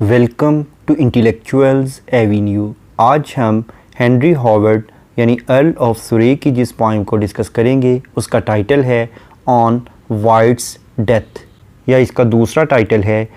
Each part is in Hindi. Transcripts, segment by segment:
Welcome to intellectuals Avenue. आज हम हेनरी हॉवर्ड यानी अर्ल ऑफ सुरे की जिस पोइम को डिस्कस करेंगे उसका टाइटल है ऑन वाइट्स डेथ, या इसका दूसरा टाइटल है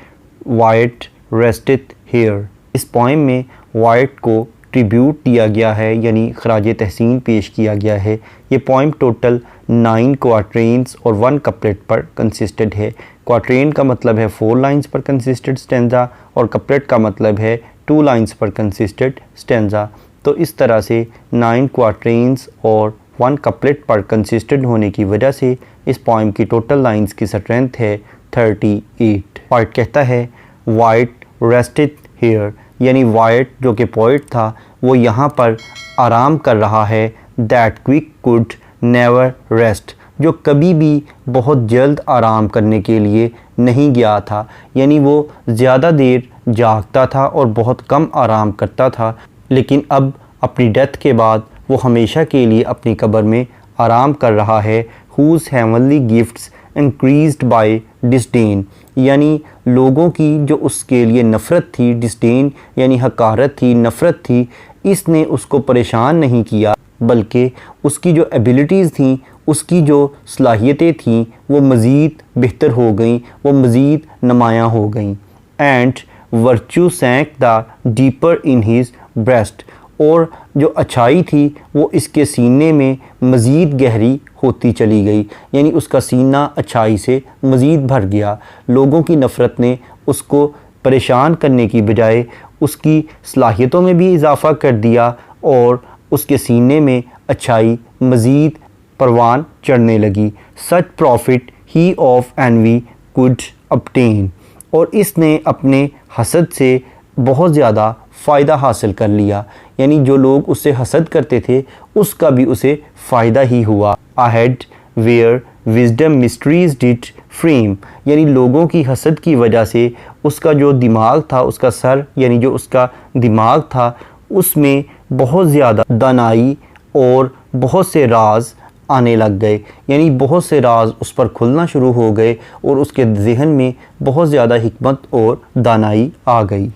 वाइट रेस्टेथ हियर। इस पोइम में वाइट को ट्रिब्यूट दिया गया है, यानी खराज तहसीन पेश किया गया है। ये पोइम टोटल 9 क्वाट्रेन्स और 1 कपलेट पर कंसिस्टेड है। क्वाट्रेन का मतलब है 4 लाइंस पर कंसिस्टेड स्टेंजा और कपलेट का मतलब है 2 लाइंस पर कंसिस्टेड स्टेंजा। तो इस तरह से 9 क्वाट्रेन्स और 1 कपलेट पर कंसिस्टेड होने की वजह से इस पोइम की टोटल लाइंस की स्ट्रेंथ है 38। वाइट कहता है वाइट रेस्टेड हियर, यानी वाइट जो कि पोइट था वो यहाँ पर आराम कर रहा है। That quick could never rest, जो कभी भी बहुत जल्द आराम करने के लिए नहीं गया था, यानी वो ज़्यादा देर जागता था और बहुत कम आराम करता था, लेकिन अब अपनी डेथ के बाद वो हमेशा के लिए अपनी कब्र में आराम कर रहा है। Who's heavenly gifts increased by disdain, यानी लोगों की जो उसके लिए नफ़रत थी, डिस्डेन यानी हकारत थी, नफ़रत थी, इसने उसको परेशान नहीं किया, बल्कि उसकी जो एबिलिटीज़ थी, उसकी जो सलाहियतें थीं, वो मज़ीद बेहतर हो गई, वो मज़ीद नुमायाँ हो गई। And virtue sank the deeper in his breast, और जो अच्छाई थी वो इसके सीने में मज़ीद गहरी होती चली गई, यानी उसका सीना अच्छाई से मज़ीद भर गया। लोगों की नफ़रत ने उसको परेशान करने की बजाय उसकी सलाहियतों में भी इजाफ़ा कर दिया और उसके सीने में अच्छाई मज़ीद परवान चढ़ने लगी। Such profit he of envy could obtain, और इसने अपने हसद से बहुत ज़्यादा फ़ायदा हासिल कर लिया, यानी जो लोग उससे हसद करते थे उसका भी उसे फ़ायदा ही हुआ। Ahead where wisdom mysteries did frame, यानी लोगों की हसद की वजह से उसका जो दिमाग था, उसका सर यानी जो उसका दिमाग था, उसमें बहुत ज़्यादा दानाई और बहुत से राज आने लग गए, यानी बहुत से राज उस पर खुलना शुरू हो गए और उसके जहन में बहुत ज़्यादा हिकमत और दानाई आ गई।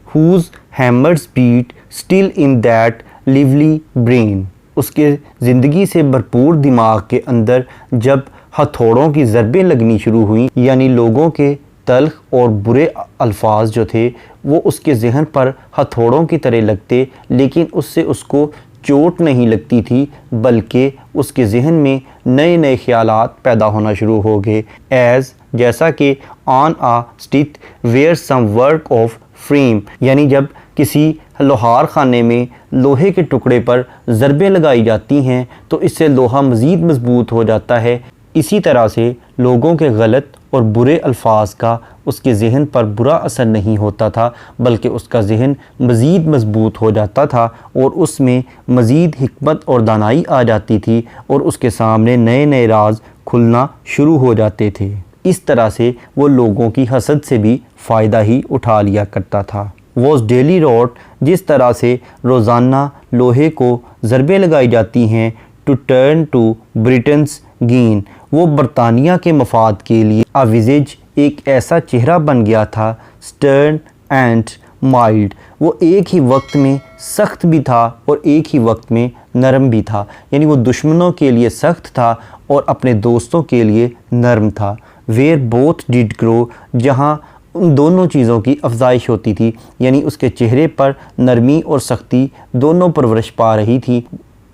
Whose hammers beat still in that lively brain, उसके ज़िंदगी से भरपूर दिमाग के अंदर जब हथौड़ों की ज़रबें लगनी शुरू हुई, यानी लोगों के तल्ख और बुरे अल्फाज जो थे वो उसके जहन पर हथौड़ों की तरह लगते, लेकिन उससे उसको चोट नहीं लगती थी, बल्कि उसके जहन में नए नए ख़यालात पैदा होना शुरू हो गए। एज़ जैसा कि on a stith where some work of frame, यानी जब किसी लोहार खाने में लोहे के टुकड़े पर ज़रबें लगाई जाती हैं तो इससे लोहा मज़ीद मजबूत हो जाता है। इसी तरह से लोगों के गलत और बुरे अल्फाज का उसके जहन पर बुरा असर नहीं होता था, बल्कि उसका जहन मज़ीद मजबूत हो जाता था और उसमें मज़ीद हिकमत और दानाई आ जाती थी और उसके सामने नए नए राज खुलना शुरू हो जाते थे। इस तरह से वो लोगों की हसद से भी फ़ायदा ही उठा लिया करता था। वॉज डेली रोट, जिस तरह से रोज़ाना लोहे को ज़रबें लगाई जाती हैं, to turn to Britain's gain, वो बरतानिया के मफाद के लिए अविजेज एक ऐसा चेहरा बन गया था। स्टर्न एंड माइल्ड, वो एक ही वक्त में सख्त भी था और एक ही वक्त में नरम भी था, यानी वो दुश्मनों के लिए सख्त था और अपने दोस्तों के लिए नरम था। वेयर बोथ डिड ग्रो, जहाँ उन दोनों चीज़ों की अफजाइश होती थी, यानी उसके चेहरे पर नरमी और सख्ती दोनों परवरिश पा रही थी,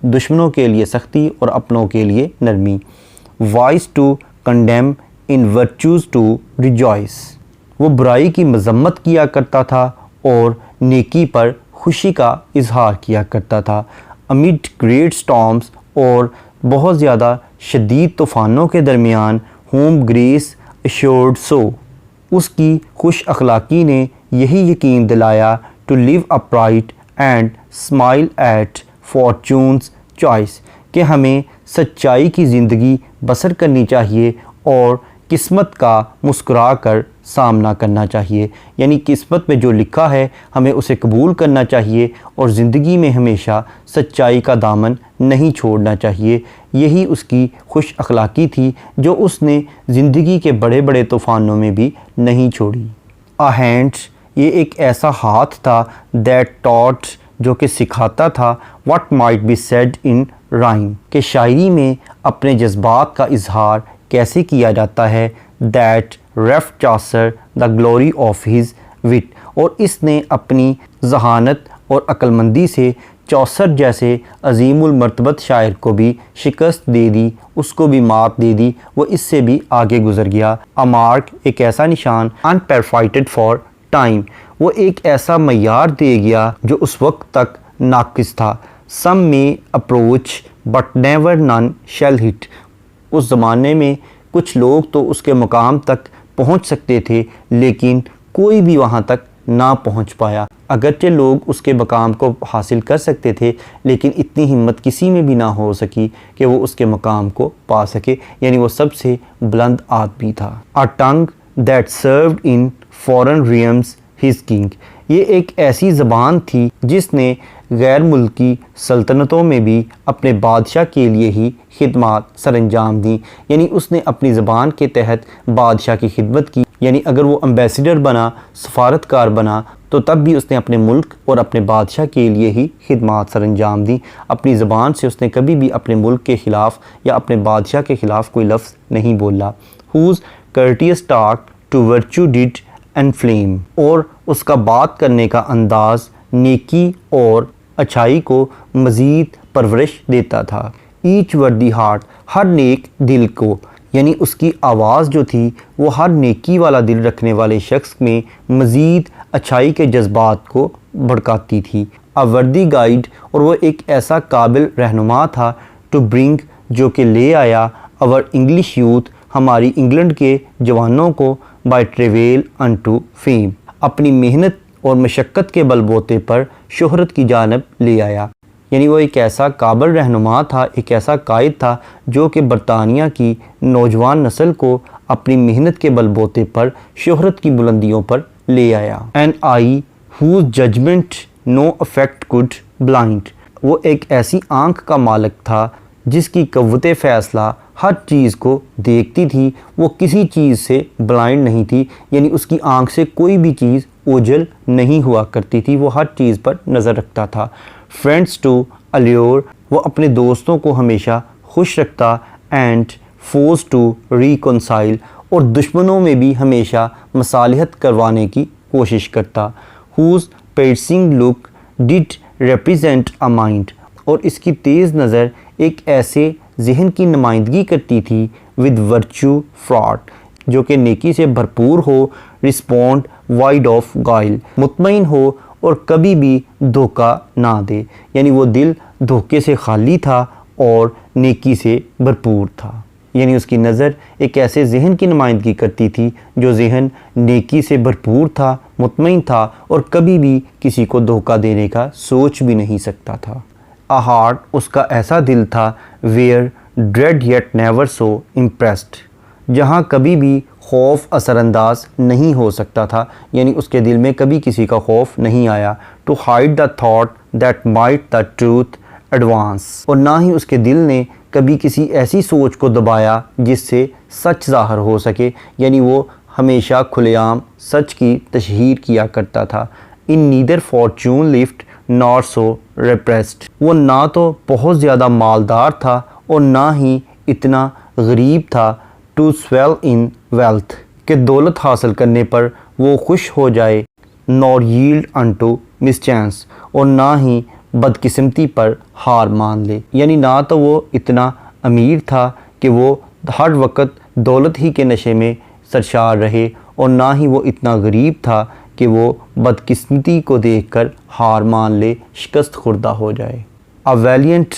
दुश्मनों के लिए सख्ती और अपनों के लिए नरमी। Vice to condemn in virtues to rejoice, वो बुराई की मजम्मत किया करता था और नेकी पर खुशी का इजहार किया करता था। अमिड ग्रेट स्टॉर्म्स, और बहुत ज़्यादा शदीद तूफ़ानों के दरमियान, होम ग्रेस एश्योर्ड सो, उसकी खुश अखलाक़ी ने यही यकीन दिलाया, to live upright and smile at fortune's choice, कि हमें सच्चाई की ज़िंदगी बसर करनी चाहिए और किस्मत का मुस्कुरा कर सामना करना चाहिए, यानी किस्मत में जो लिखा है हमें उसे कबूल करना चाहिए और ज़िंदगी में हमेशा सच्चाई का दामन नहीं छोड़ना चाहिए। यही उसकी खुश अखलाक़ी थी जो उसने ज़िंदगी के बड़े बड़े तूफ़ानों में भी नहीं छोड़ी। अ हैंड्स ये एक ऐसा हाथ था दैट टॉट, जो कि सिखाता था what might be said in rhyme, कि शायरी में अपने जज्बात का इजहार कैसे किया जाता है। That reft Chaucer the glory of his wit, और इसने अपनी जहानत और अक्लमंदी से चौसर जैसे अजीमुल मर्तबत शायर को भी शिकस्त दे दी, उसको भी मात दे दी, वो इससे भी आगे गुजर गया। अ मार्क, एक ऐसा निशान, अनपरफाइटेड फॉर टाइम, वो एक ऐसा मयार दे गया जो उस वक्त तक नाकिस था। Some may approach but never none shall hit, उस ज़माने में कुछ लोग तो उसके मुकाम तक पहुंच सकते थे, लेकिन कोई भी वहां तक ना पहुंच पाया। अगरचे लोग उसके मकाम को हासिल कर सकते थे, लेकिन इतनी हिम्मत किसी में भी ना हो सकी कि वो उसके मकाम को पा सके, यानी वो सबसे बुलंद आदमी था। A tongue that served in foreign realms his king, ये एक ऐसी ज़बान थी जिसने गैर मुल्की सल्तनतों में भी अपने बादशाह के लिए ही खिदमत सरंजाम दी, यानी उसने अपनी ज़बान के तहत बादशाह की खिदमत की। यानी अगर वो एम्बेसडर बना, सफारतकार बना, तो तब भी उसने अपने मुल्क और अपने बादशाह के लिए ही खिदमत सरंजाम दी। अपनी ज़बान से उसने कभी भी अपने मुल्क के ख़िलाफ़ या अपने बादशाह के ख़िलाफ़ कोई लफ्ज़ नहीं बोला। Whose courteous talk to virtue did inflame, और उसका बात करने का अंदाज़ नेकी और अच्छाई को मज़ीद परवरिश देता था। ईच वर्दी हार्ट, हर नेक दिल को, यानी उसकी आवाज़ जो थी वो हर नेकी वाला दिल रखने वाले शख्स में मज़ीद अच्छाई के जज्बात को भड़काती थी। अ वर्दी गाइड, और वो एक ऐसा काबिल रहनुमा था। टू ब्रिंग, जो कि ले आया, अवर इंग्लिश यूथ, हमारी इंग्लैंड के जवानों को, बाय ट्रेवेल अनटू फेम, अपनी मेहनत और मशक्क़त के बलबूते पर शोहरत की जानब ले आया। यानी वो एक ऐसा काबिल रहनुमा था, एक ऐसा कायद था जो कि बरतानिया की नौजवान नस्ल को अपनी मेहनत के बलबूते पर शोहरत की बुलंदियों पर ले आया। And I whose judgement no affect could blind, वो एक ऐसी आँख का मालिक था जिसकी कव्वते फ़ैसला हर चीज़ को देखती थी, वो किसी चीज़ से ब्लाइंड नहीं थी, यानी उसकी आँख से कोई भी चीज़ ओझल नहीं हुआ करती थी, वो हर चीज़ पर नज़र रखता था। फ्रेंड्स टू अल्योर, वो अपने दोस्तों को हमेशा खुश रखता। एंड फोर्स टू रिकॉन्साइल, और दुश्मनों में भी हमेशा मसालहत करवाने की कोशिश करता। Whose piercing look did represent a mind, और इसकी तेज़ नज़र एक ऐसे जहन की नुमाइंदगी करती थी। विद वर्चू फ्रॉड, जो कि नेकी से भरपूर हो। रिस्पॉन्ड वाइड ऑफ गाइल, मुतमईन हो और कभी भी धोखा ना दे, यानी वो दिल धोखे से खाली था और नेकी से भरपूर था। यानी उसकी नज़र एक ऐसे जहन की नुमाइंदगी करती थी जो जहन नेकी से भरपूर था, मुतमईन था और कभी भी किसी को धोखा देने का सोच भी नहीं सकता था। अ हार्ट, उसका ऐसा दिल था। Where dread yet never so impressed, जहाँ कभी भी खौफ असरअंदाज नहीं हो सकता था, यानी उसके दिल में कभी किसी का खौफ नहीं आया। To hide the thought that might the truth advance, और ना ही उसके दिल ने कभी किसी ऐसी सोच को दबाया जिससे सच ज़ाहिर हो सके, यानी वो हमेशा खुलेआम सच की तशहीर किया करता था। इन नीदर फॉर्चून लिफ्ट नॉर सो रेप्रेस्ड, वो ना तो बहुत ज़्यादा मालदार था और ना ही इतना गरीब था। टू स्वेल इन वेल्थ, के दौलत हासिल करने पर वो खुश हो जाए। नॉर यील्ड अनटू मिसचांस, और ना ही बदकिस्मती पर हार मान ले, यानी ना तो वो इतना अमीर था कि वो हर वक्त दौलत ही के नशे में सरशार रहे, और ना ही वो इतना गरीब था कि वो बदकिस्मती को देखकर हार मान ले, शिकस्त खुर्दा हो जाए। अ वैलियंट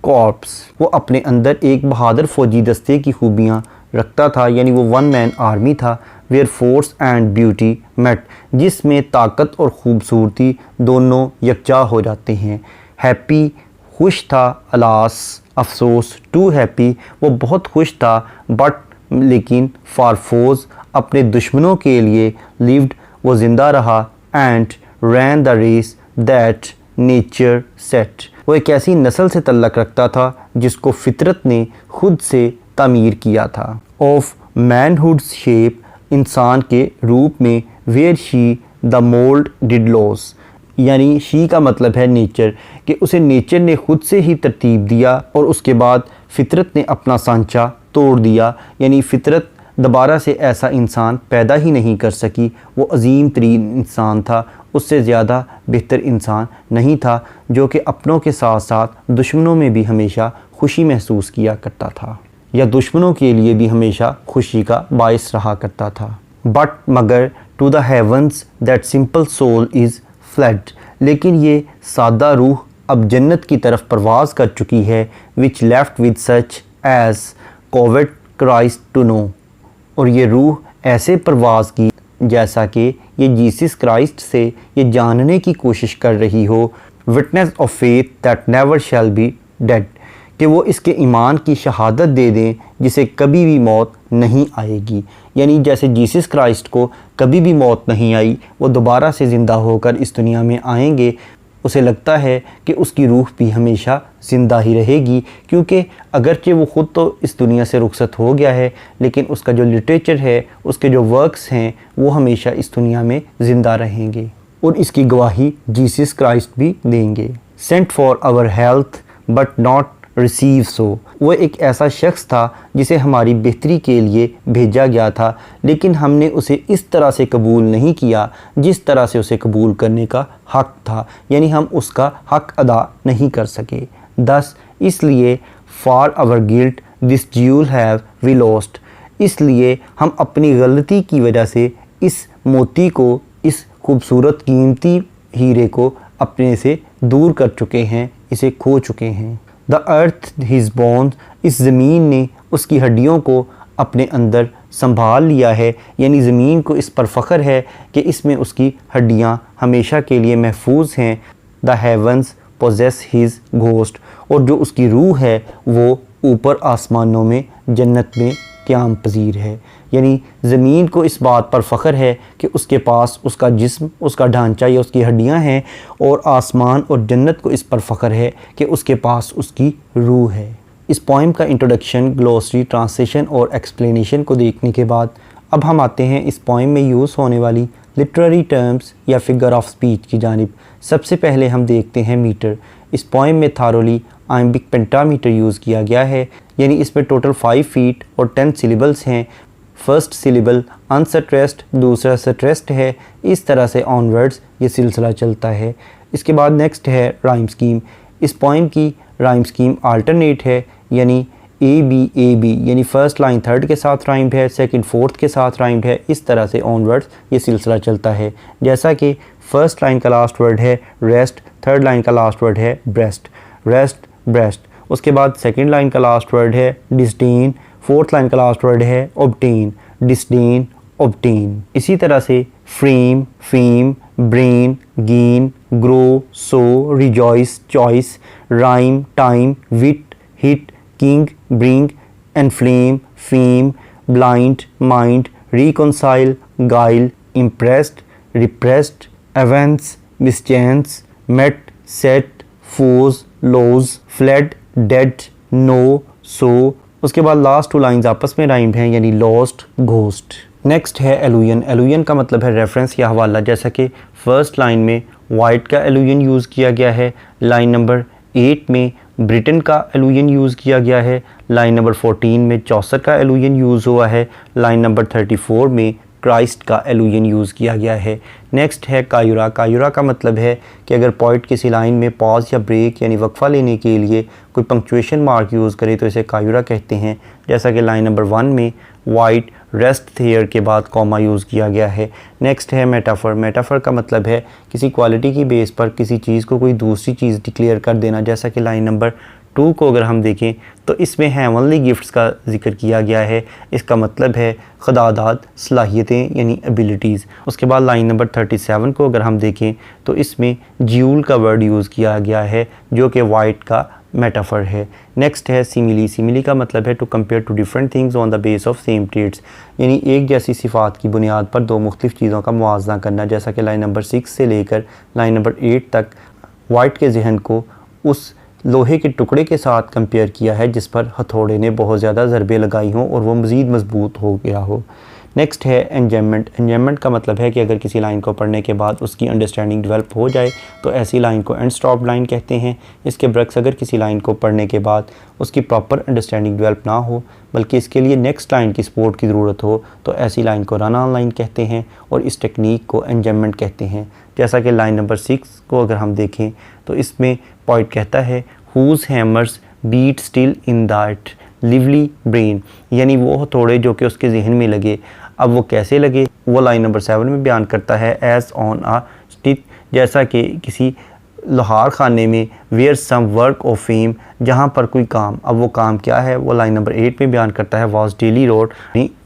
कॉर्प्स, वो अपने अंदर एक बहादुर फौजी दस्ते की खूबियाँ रखता था, यानी वो वन मैन आर्मी था। Where force and beauty met, जिसमें ताकत और ख़ूबसूरती दोनों यकजा हो जाते हैं। हैप्पी, खुश था। अलास, अफसोस। टू हैप्पी, वो बहुत खुश था। बट, लेकिन। फॉर फोज, अपने दुश्मनों के लिए। लिव्ड, वो ज़िंदा रहा। And ran the race that nature set, वो एक ऐसी नस्ल से तल्लक रखता था जिसको फितरत ने खुद से तामीर किया था। ऑफ मैनहुड शेप, इंसान के रूप में। Where she the mould did lose, यानी शी का मतलब है नेचर, कि उसे नेचर ने खुद से ही तरतीब दिया और उसके बाद फितरत ने अपना सांचा तोड़ दिया, यानी फितरत दोबारा से ऐसा इंसान पैदा ही नहीं कर सकी। वो अजीम तरीन इंसान था, उससे ज़्यादा बेहतर इंसान नहीं था, जो कि अपनों के साथ साथ दुश्मनों में भी हमेशा खुशी महसूस किया करता था, या दुश्मनों के लिए भी हमेशा खुशी का बायस रहा करता था। बट मगर to the heavens that simple soul is fled, लेकिन ये सादा रूह अब जन्नत की तरफ परवाज़ कर चुकी है। Which left with such as covet Christ to know, और ये रूह ऐसे परवाज़ की जैसा कि ये जीसस क्राइस्ट से ये जानने की कोशिश कर रही हो, witness of faith that never shall be dead, कि वो इसके ईमान की शहादत दे दें जिसे कभी भी मौत नहीं आएगी। यानी जैसे जीसस क्राइस्ट को कभी भी मौत नहीं आई, वो दोबारा से ज़िंदा होकर इस दुनिया में आएंगे। उसे लगता है कि उसकी रूह भी हमेशा ज़िंदा ही रहेगी, क्योंकि अगरचे वो ख़ुद तो इस दुनिया से रुखसत हो गया है, लेकिन उसका जो लिटरेचर है, उसके जो वर्क्स हैं, वो हमेशा इस दुनिया में ज़िंदा रहेंगे और इसकी गवाही जीसस क्राइस्ट भी देंगे। Sent for our health but not receive so, वो एक ऐसा शख्स था जिसे हमारी बेहतरी के लिए भेजा गया था, लेकिन हमने उसे इस तरह से कबूल नहीं किया जिस तरह से उसे कबूल करने का हक़ था, यानी हम उसका हक़ अदा नहीं कर सके। दस इसलिए for our guilt this jewel have we lost, इसलिए हम अपनी गलती की वजह से इस मोती को, इस खूबसूरत कीमती हीरे को अपने से दूर कर चुके हैं, इसे खो चुके हैं। द अर्थ हिज बोन्स, इस ज़मीन ने उसकी हड्डियों को अपने अंदर संभाल लिया है, यानी ज़मीन को इस पर फ़ख्र है कि इसमें उसकी हड्डियाँ हमेशा के लिए महफूज हैं। The heavens possess his ghost, और जो उसकी रूह है वो ऊपर आसमानों में जन्नत में क़याम पजीर है, यानी ज़मीन को इस बात पर फ़ख्र है कि उसके पास उसका जिस्म, उसका ढांचा या उसकी हड्डियां हैं, और आसमान और जन्नत को इस पर फ़ख्र है कि उसके पास उसकी रूह है। इस पोइम का इंट्रोडक्शन, ग्लोसरी, ट्रांसलेशन और एक्सप्लेनेशन को देखने के बाद अब हम आते हैं इस पोइम में यूज़ होने वाली लिटरेरी टर्म्स या फिगर ऑफ स्पीच की जानिब। सबसे पहले हम देखते हैं मीटर। इस पोइम में थारोली आइम्बिक पेंटामीटर यूज़ किया गया है, यानी इसमें टोटल 5 फीट और 10 सिलेबल्स हैं। फर्स्ट सिलेबल अनस्ट्रेस्ड, दूसरा स्ट्रेस्ड है, इस तरह से ऑनवर्ड्स ये सिलसिला चलता है। इसके बाद नेक्स्ट है राइम स्कीम। इस पोइम की राइम स्कीम अल्टरनेट है, यानी ए बी, यानी फर्स्ट लाइन थर्ड के साथ राइम्ड है, सेकंड फोर्थ के साथ राइम्ड है, इस तरह से ऑनवर्ड्स ये सिलसिला चलता है। जैसा कि फर्स्ट लाइन का लास्ट वर्ड है रेस्ट, थर्ड लाइन का लास्ट वर्ड है ब्रेस्ट, रेस्ट ब्रेस्ट। उसके बाद सेकंड लाइन का लास्ट वर्ड है डिस्डेन, फोर्थ लाइन का लास्ट वर्ड है ऑब्टेन, डिस्डेन ऑब्टेन। इसी तरह से frame, fame, brain, gain, grow, so, rejoice, choice, rhyme, time, wit, hit, king, bring, inflame, fame, blind, mind, reconcile, guile, impressed, repressed, advance, mischance, met, set, foes, lose, fled, dead, no, सो। उसके बाद लास्ट 2 लाइंस आपस में राइम्ड हैं, यानी लॉस्ट, घोस्ट। नेक्स्ट है एलुयन। एलुयन का मतलब है रेफरेंस या हवाला, जैसा कि फर्स्ट लाइन में वाइट का एलुयन यूज़ किया गया है, लाइन नंबर 8 में ब्रिटेन का एलुयन यूज़ किया गया है, लाइन नंबर 14 में चौसर का एलुयन यूज़ हुआ है, लाइन नंबर 34 में क्राइस्ट का एलुयन यूज़ किया गया है। नेक्स्ट है कायुरा। कायुरा का मतलब है कि अगर पोइट किसी लाइन में पॉज या ब्रेक यानी वक्फ़ा लेने के लिए कोई पंक्चुएशन मार्क यूज़ करे तो इसे कायुरा कहते हैं, जैसा कि लाइन नंबर 1 में वाइट रेस्ट हेयर के बाद कॉमा यूज़ किया गया है। नेक्स्ट है मेटाफर। मेटाफर का मतलब है किसी क्वालिटी की बेस पर किसी चीज़ को कोई दूसरी चीज़ डिक्लेयर कर देना, जैसा कि लाइन नंबर 2 को अगर हम देखें तो इसमें हेवनली गिफ्ट्स का जिक्र किया गया है। इसका मतलब है ख़ुदादाद, सलाहियतें यानी एबिलिटीज़। उसके बाद लाइन नंबर 37 को अगर हम देखें तो इसमें ज्यूल का वर्ड यूज़ किया गया है, जो कि वाइट का मेटाफर है। नेक्स्ट है सिमिली। सिमिली का मतलब है to compare two different things on the base of same traits, यानी एक जैसी सिफ़ात की बुनियाद पर दो मुख्तलिफ़ चीज़ों का मुआवजा करना, जैसा कि लाइन नंबर 6 से लेकर लाइन नंबर 8 तक वाइट के जहन को उस लोहे के टुकड़े के साथ कंपेयर किया है जिस पर हथौड़े ने बहुत ज़्यादा ज़रबे लगाई हों और वो मज़ीद मजबूत हो गया हो। नेक्स्ट है एंजॉयमेंट। एंजॉयमेंट का मतलब है कि अगर किसी लाइन को पढ़ने के बाद उसकी अंडरस्टैंडिंग डेवलप हो जाए तो ऐसी लाइन को एंड स्टॉप लाइन कहते हैं। इसके बरक्स अगर किसी लाइन को पढ़ने के बाद उसकी प्रॉपर अंडरस्टैंडिंग डेवलप ना हो बल्कि इसके लिए नेक्स्ट लाइन की सपोर्ट की ज़रूरत हो तो ऐसी लाइन को रन ऑन लाइन कहते हैं और इस टेक्निक को एंजॉयमेंट कहते हैं। जैसा कि लाइन नंबर 6 को अगर हम देखें तो इसमें पॉइंट कहता है whose hammers beat still in that lively brain, यानी वो हथौड़े जो कि उसके जहन में लगे। अब वो कैसे लगे वो लाइन नंबर 7 में बयान करता है एज ऑन आ स्टिक, जैसा कि किसी लोहार खाने में where some work of fame, जहाँ पर कोई काम। अब वो काम क्या है वो लाइन नंबर 8 में बयान करता है वॉज डेली रोड,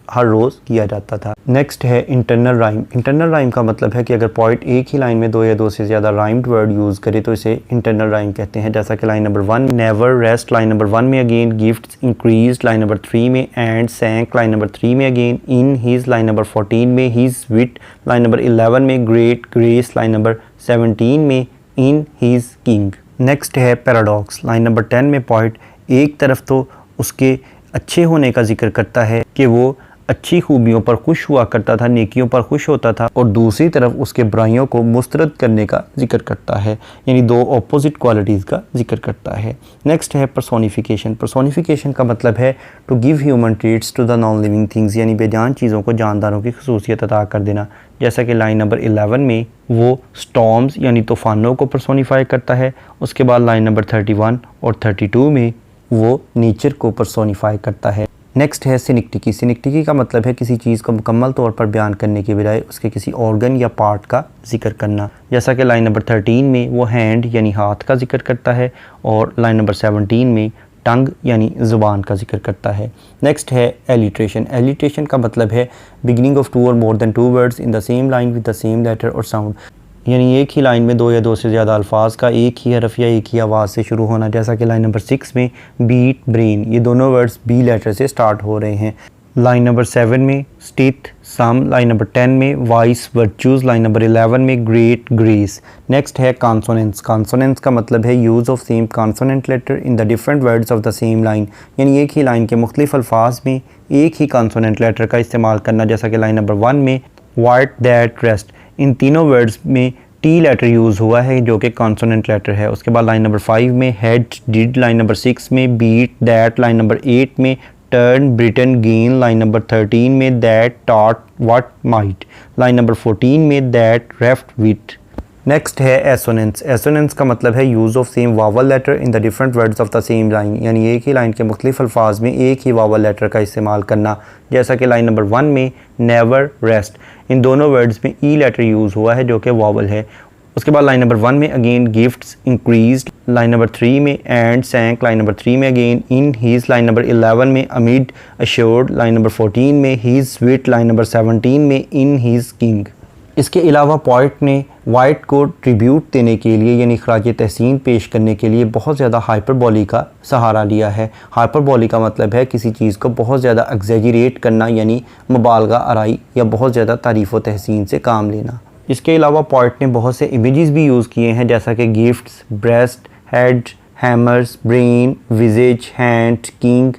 हर रोज़ किया जाता था। नेक्स्ट है इंटरनल राइम। इंटरनल राइम का मतलब है कि अगर पॉइंट एक ही लाइन में 2 या 2 से ज़्यादा राइम्ड वर्ड यूज़ करे तो इसे इंटरनल राइम कहते हैं। जैसा कि line number 1 never rest, line number 1 में again gifts increase, line number 3 में एंड सैंक, लाइन नंबर 3 में again in his, line number 14 में हिज विट, लाइन नंबर 11 में ग्रेट ग्रेस, लाइन नंबर 17 में इन हिज किंग। नेक्स्ट है पैराडॉक्स। लाइन नंबर 10 में पॉइंट एक तरफ तो उसके अच्छे होने का जिक्र करता है कि वो अच्छी खूबियों पर खुश हुआ करता था, नेकियों पर खुश होता था, और दूसरी तरफ उसके बुराइयों को मुस्तरद करने का जिक्र करता है, यानी 2 अपोजिट क्वालिटीज़ का जिक्र करता है। नेक्स्ट है पर्सोनिफिकेशन। पर्सोनिफिकेशन का मतलब है to give human traits to the non living things, यानी बेजान चीज़ों को जानदारों की खसूसियत अता कर देना। जैसा कि लाइन नंबर 11 में वो स्टॉर्म्स यानी तूफ़ानों को पर्सोनीफाई करता है। उसके बाद लाइन नंबर 31 और 32 में वो नेचर को पर्सोनीफाई करता है। नेक्स्ट है सिनिक्टिकी। सिनिक्टिकी का मतलब है किसी चीज़ को मुकम्मल तौर पर बयान करने के बजाय उसके किसी ऑर्गन या पार्ट का जिक्र करना। जैसा कि लाइन नंबर 13 में वो हैंड यानी हाथ का जिक्र करता है और लाइन नंबर 17 में टंग यानी ज़ुबान का जिक्र करता है। नेक्स्ट है एलिट्रेशन। एलिट्रेशन का मतलब है बिगिनिंग ऑफ 2 और more than 2 words in the same line with the same letter और साउंड, यानी एक ही लाइन में 2 या 2 से ज़्यादा अल्फाज का एक ही हरफ या एक ही आवाज़ से शुरू होना। जैसा कि लाइन नंबर 6 में बीट ब्रेन, ये दोनों वर्ड्स बी लेटर से स्टार्ट हो रहे हैं। लाइन नंबर 7 में स्टिथ सम, लाइन नंबर 10 में वाइस वर्चूज़, लाइन नंबर 11 में ग्रेट ग्रेस। नेक्स्ट है कॉन्सोनेंट्स। कॉन्सोनेंट्स का मतलब है use of same consonant letter in the different words of the same line, यानी एक ही लाइन के मुख्तलिफ अल्फाज में एक ही कॉन्सोनेंट लेटर का इस्तेमाल करना। जैसा कि लाइन नंबर 1 में वाट दैट रेस्ट, इन तीनों वर्ड्स में टी लेटर यूज़ हुआ है जो कि कॉन्सोनेंट लेटर है। उसके बाद लाइन नंबर 5 में हेड डिड, लाइन नंबर 6 में बीट दैट, लाइन नंबर 8 में turn Britain gain, line number 13 में that taught what might, line number 14 में दैट रेफ्ट विट। नेक्स्ट है एसोनेंस। एसोनेंस का मतलब है use of same vowel letter in the different words of the same line, यानी एक ही लाइन के मुख्तलिफ अल्फाज में एक ही वावल लेटर का इस्तेमाल करना। जैसा कि लाइन नंबर 1 में नेवर रेस्ट, इन दोनों वर्ड्स में ई लेटर यूज़ हुआ है जो कि वावल है। उसके बाद लाइन नंबर 1 में again gifts increased, line number 3 में एंड सैंक, लाइन नंबर 3 में again in his, line number 11 में अमिड अश्योर्ड, लाइन नंबर 14 में हीज विट, लाइन नंबर 17 में इन हीज किंग। इसके अलावा पॉइंट ने वाइट को ट्रिब्यूट देने के लिए यानी खराज तहसीन पेश करने के लिए बहुत ज़्यादा हाइपरबोली का सहारा लिया है। हाइपरबोली का मतलब है किसी चीज़ को बहुत ज़्यादा एग्जैजरेट करना, यानी मुबालगा आराई या बहुत ज़्यादा तारीफ़ व तहसीन से काम लेना। इसके अलावा पॉइंट ने बहुत से इमेजेस भी यूज़ किए हैं जैसा कि gifts, breast, head, hammers, brain, visage, hand, king,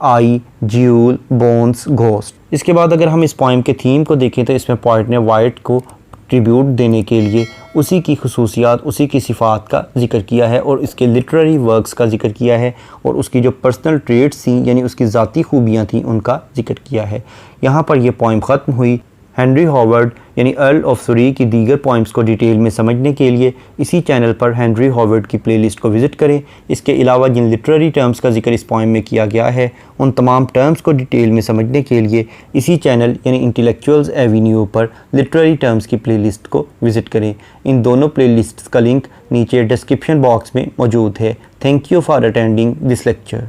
eye, jewel, bones, ghost. इसके बाद अगर हम इस पोइम के थीम को देखें तो इसमें पॉइंट ने वाइट को ट्रिब्यूट देने के लिए उसी की खसूसियात, उसी की सिफ़ात का जिक्र किया है और इसके लिटरेरी वर्क्स का जिक्र किया है और उसकी जो पर्सनल ट्रेट्स थी यानी उसकी ज़ाती खूबियाँ थीं उनका जिक्र किया है। यहाँ पर यह पोइम ख़त्म हुई। हेनरी हॉवर्ड यानी अर्ल ऑफ सुरी की दीगर पॉइम्स को डिटेल में समझने के लिए इसी चैनल पर हेनरी हॉवर्ड की प्लेलिस्ट को विज़िट करें। इसके अलावा जिन लिटरेरी टर्म्स का जिक्र इस पॉइम में किया गया है उन तमाम टर्म्स को डिटेल में समझने के लिए इसी चैनल यानी इंटेलेक्चुअल्स एवेन्यू पर लिटरेरी टर्म्स की प्लेलिस्ट को विज़िट करें। इन दोनों प्लेलिस्ट्स का लिंक नीचे डिस्क्रिप्शन बॉक्स में मौजूद है। Thank you for attending this lecture.